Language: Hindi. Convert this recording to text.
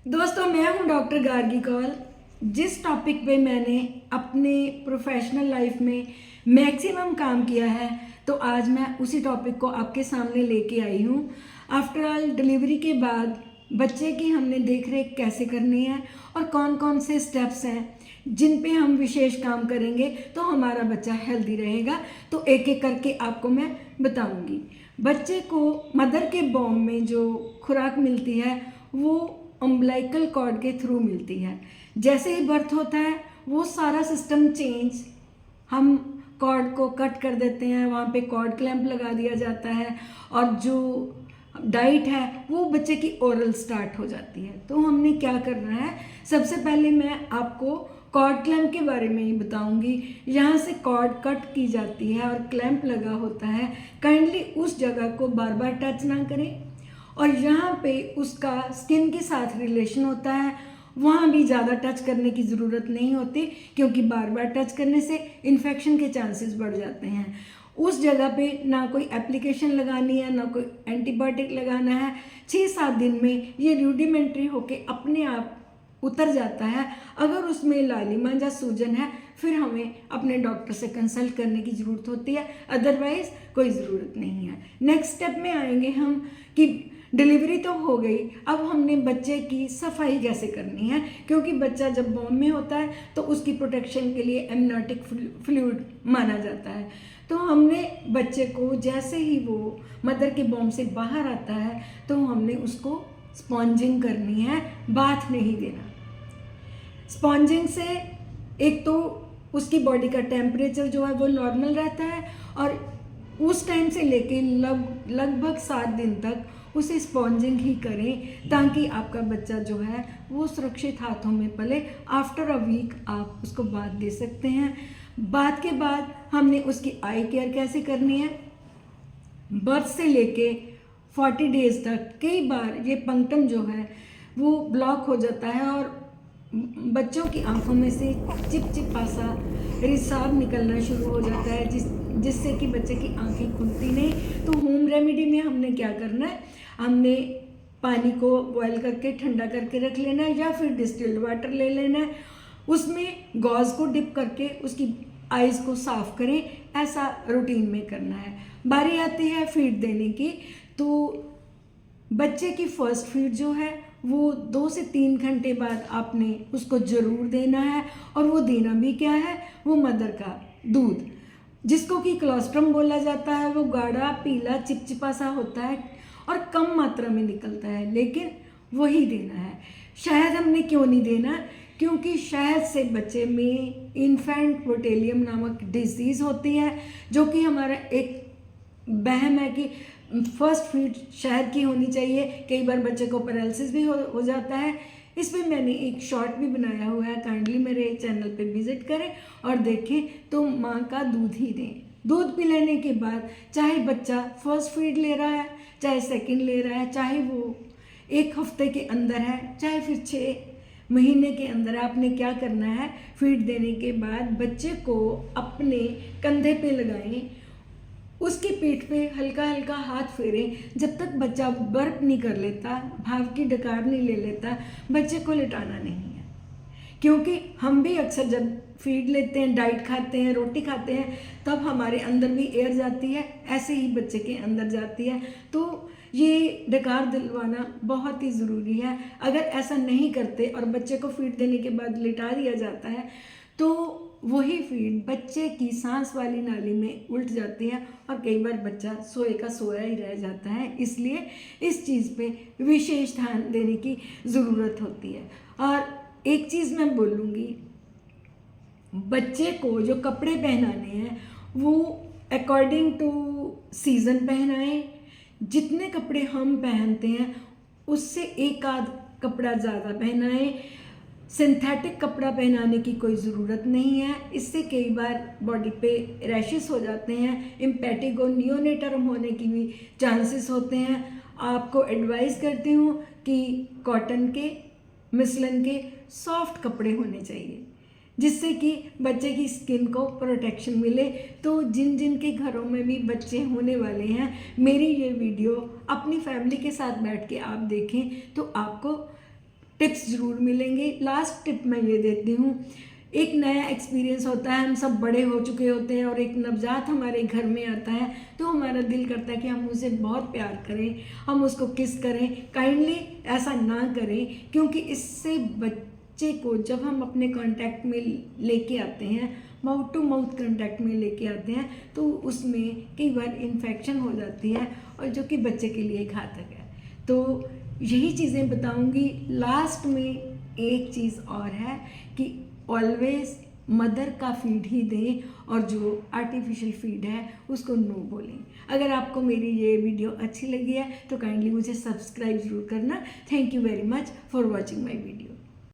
दोस्तों, मैं हूं डॉक्टर गार्गी कौल। जिस टॉपिक पे मैंने अपने प्रोफेशनल लाइफ में मैक्सिमम काम किया है, तो आज मैं उसी टॉपिक को आपके सामने लेके आई हूं। आफ्टर ऑल, डिलीवरी के बाद बच्चे की हमने देख रेख कैसे करनी है और कौन कौन से स्टेप्स हैं जिन पे हम विशेष काम करेंगे तो हमारा बच्चा हेल्दी रहेगा। तो एक एक करके आपको मैं बताऊंगी। बच्चे को मदर के बॉम में जो खुराक मिलती है वो अम्बलाइकल कॉर्ड के थ्रू मिलती है। जैसे ही बर्थ होता है वो सारा सिस्टम चेंज, हम कॉर्ड को कट कर देते हैं, वहाँ पे कॉर्ड क्लैंप लगा दिया जाता है और जो डाइट है वो बच्चे की ओरल स्टार्ट हो जाती है। तो हमने क्या करना है, सबसे पहले मैं आपको कॉर्ड क्लैंप के बारे में ही बताऊंगी। यहाँ से कॉर्ड कट की जाती है और क्लैंप लगा होता है। काइंडली उस जगह को बार बार टच ना करें और यहाँ पे उसका स्किन के साथ रिलेशन होता है, वहाँ भी ज़्यादा टच करने की ज़रूरत नहीं होती, क्योंकि बार बार टच करने से इन्फेक्शन के चांसेस बढ़ जाते हैं। उस जगह पे ना कोई एप्लीकेशन लगानी है, ना कोई एंटीबायोटिक लगाना है। 6-7 दिन में ये रूडिमेंट्री होके अपने आप उतर जाता है। अगर उसमें लालिमा या सूजन है, फिर हमें अपने डॉक्टर से कंसल्ट करने की ज़रूरत होती है, अदरवाइज़ कोई ज़रूरत नहीं है। नेक्स्ट स्टेप में आएंगे हम कि डिलीवरी तो हो गई, अब हमने बच्चे की सफाई कैसे करनी है, क्योंकि बच्चा जब बॉम में होता है तो उसकी प्रोटेक्शन के लिए एमनियोटिक फ्लूइड माना जाता है। तो हमने बच्चे को जैसे ही वो मदर के बॉम से बाहर आता है तो हमने उसको स्पॉन्जिंग करनी है, बाथ नहीं देना। स्पॉन्जिंग से एक तो उसकी बॉडी का टेम्परेचर जो है वो नॉर्मल रहता है और उस टाइम से लेके लगभग 7 दिन तक उसे स्पॉन्जिंग ही करें, ताकि आपका बच्चा जो है वो सुरक्षित हाथों में पले। आफ्टर अ वीक आप उसको बाथ दे सकते हैं। बाथ के बाद हमने उसकी आई केयर कैसे करनी है, बर्थ से लेके 40 डेज तक कई बार ये पंक्टम जो है वो ब्लॉक हो जाता है और बच्चों की आंखों में से चिपचिपा सा रिसाव निकलना शुरू हो जाता है, जिससे कि बच्चे की आंखें खुलती नहीं। तो होम रेमेडी में हमने क्या करना है, हमने पानी को बॉयल करके ठंडा करके रख लेना है या फिर डिस्टिल्ड वाटर ले लेना है, उसमें गॉज को डिप करके उसकी आइज़ को साफ करें। ऐसा रूटीन में करना है। बारी आती है फीड देने की, तो बच्चे की फर्स्ट फीड जो है वो 2 से 3 घंटे बाद आपने उसको ज़रूर देना है। और वो देना भी क्या है, वो मदर का दूध, जिसको कि कोलोस्ट्रम बोला जाता है। वो गाढ़ा पीला चिपचिपा सा होता है और कम मात्रा में निकलता है, लेकिन वही देना है। शहद हमने क्यों नहीं देना, क्योंकि शहद से बच्चे में इन्फेंट पोर्टेलियम नामक डिजीज़ होती है, जो कि हमारा एक वहम है कि फर्स्ट फीड शहद की होनी चाहिए। कई बार बच्चे को पैरालिसिस भी हो जाता है। इस पर मैंने एक शॉर्ट भी बनाया हुआ है, काइंडली मेरे चैनल पे विजिट करें और देखें। तो माँ का दूध ही दें। दूध पी लेने के बाद चाहे बच्चा फर्स्ट फीड ले रहा है, चाहे सेकंड ले रहा है, चाहे वो 1 हफ्ते के अंदर है, चाहे फिर 6 महीने के अंदर, आपने क्या करना है, फीड देने के बाद बच्चे को अपने कंधे पे लगाएं, उसकी पीठ पे हल्का हल्का हाथ फेरें। जब तक बच्चा बर्प नहीं कर लेता, भाव की डकार नहीं ले लेता, बच्चे को लिटाना नहीं है। क्योंकि हम भी अक्सर जब फीड लेते हैं, डाइट खाते हैं, रोटी खाते हैं, तब हमारे अंदर भी एयर जाती है, ऐसे ही बच्चे के अंदर जाती है। तो ये डकार दिलवाना बहुत ही ज़रूरी है। अगर ऐसा नहीं करते और बच्चे को फीड देने के बाद लिटा दिया जाता है तो वही फीड बच्चे की सांस वाली नाली में उल्ट जाती है और कई बार बच्चा सोए का सोया ही रह जाता है। इसलिए इस चीज़ पे विशेष ध्यान देने की ज़रूरत होती है। और एक चीज़ मैं बोलूँगी, बच्चे को जो कपड़े पहनाने हैं वो अकॉर्डिंग टू सीज़न पहनाएं। जितने कपड़े हम पहनते हैं उससे एक आध कपड़ा ज़्यादा पहनाएं। सिंथेटिक कपड़ा पहनाने की कोई ज़रूरत नहीं है, इससे कई बार बॉडी पे रैशेस हो जाते हैं, इम्पेटिगो नियोनेटर्म होने की भी चांसेस होते हैं। आपको एडवाइस करती हूँ कि कॉटन के, मिसलन के सॉफ्ट कपड़े होने चाहिए, जिससे कि बच्चे की स्किन को प्रोटेक्शन मिले। तो जिन जिन के घरों में भी बच्चे होने वाले हैं, मेरी ये वीडियो अपनी फैमिली के साथ बैठ के आप देखें तो आपको टिप्स ज़रूर मिलेंगी। लास्ट टिप मैं ये देती हूँ, एक नया एक्सपीरियंस होता है, हम सब बड़े हो चुके होते हैं और एक नवजात हमारे घर में आता है तो हमारा दिल करता है कि हम उसे बहुत प्यार करें, हम उसको किस करें। काइंडली ऐसा ना करें, क्योंकि इससे बच्चे को जब हम अपने कांटेक्ट में लेके आते हैं, माउथ टू माउथ कांटेक्ट में लेके आते हैं, तो उसमें कई बार इन्फेक्शन हो जाती है और जो कि बच्चे के लिए घातक है। तो यही चीज़ें बताऊंगी। लास्ट में एक चीज़ और है कि ऑलवेज मदर का फीड ही दें और जो आर्टिफिशियल फीड है उसको नो बोलें। अगर आपको मेरी ये वीडियो अच्छी लगी है तो काइंडली मुझे सब्सक्राइब ज़रूर करना। Thank you very much for watching my video.